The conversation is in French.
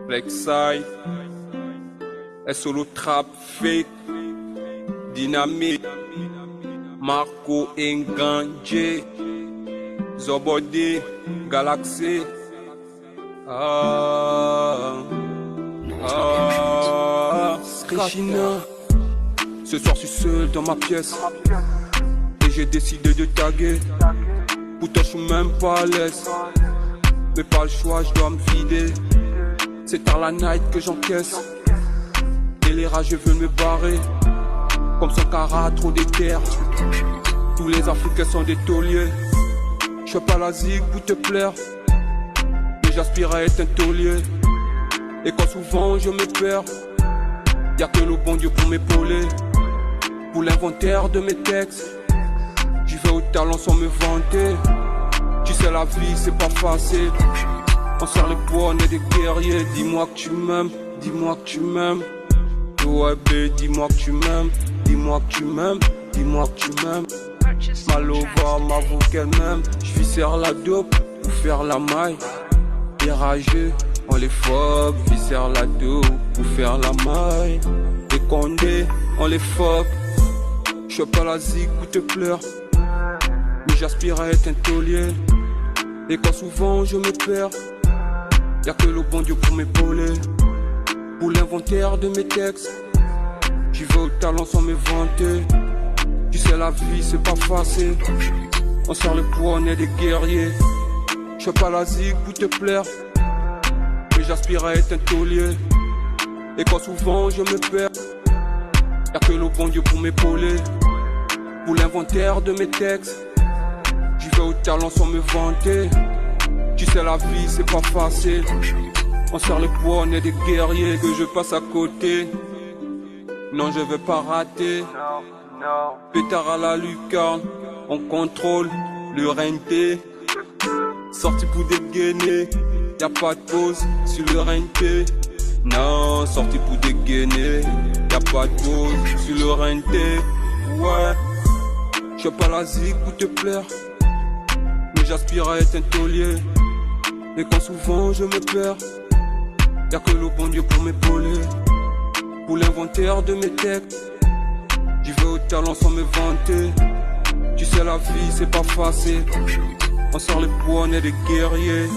Flexside, solo trap fake, dynamite, Marco Enganje, Zobody, Galaxy. Regina. Ce soir je suis seul dans ma pièce et j'ai décidé de taguer. Pourtant je suis même pas à l'aise, mais pas le choix, je dois me vider. C'est tard la night que j'encaisse et les rageux veulent me barrer. Comme son cara trop d'éther, tous les Africains sont des tauliers. Je fais pas la zig pour te plaire, mais j'aspire à être un taulier. Et quand souvent je me perds, y'a que le bon Dieu pour m'épauler. Pour l'inventaire de mes textes, j'y vais au talent sans me vanter. Tu sais la vie c'est pas facile, on serre les poids, on est des guerriers. Dis-moi que tu m'aimes, dis-moi que tu m'aimes. Ouais bé, dis-moi que tu m'aimes, dis-moi que tu m'aimes, dis-moi que tu m'aimes. Malova m'avoue qu'elle m'aime, j'vais serre la dope pour faire la maille. Les rageux, on les fuck, viscère la dope pour faire la maille. Les condés, on les fuck. Je fais pas la zig pour te plaire, mais j'aspire à être un taulier. Et quand souvent je me perds, y'a que le bon Dieu pour m'épauler. Pour l'inventaire de mes textes, j'y vais au talent sans me vanter. Tu sais la vie c'est pas facile, on serre le poids, on est des guerriers. Je fais pas la zig pour te plaire, mais j'aspire à être un taulier. Et quand souvent je me perds, y'a que le bon Dieu pour m'épauler. Pour l'inventaire de mes textes, j'y vais au talent sans me vanter. Tu sais la vie c'est pas facile, on serre le poids, on est des guerriers. Que je passe à côté, non je vais pas rater. Pétard à la lucarne, on contrôle le renté. Sorti pour dégainer, y'a pas de pause sur le renté. Non, sorti pour dégainer, y'a pas de pause sur le renté. Ouais, je fais pas la zig pour te plaire, mais j'aspire à être un taulier. Et quand souvent je me perds, y'a que le bon Dieu pour m'épauler. Pour l'inventaire de mes textes, j'y vais au talent sans me vanter. Tu sais la vie c'est pas facile, on sort les poids, on est des guerriers.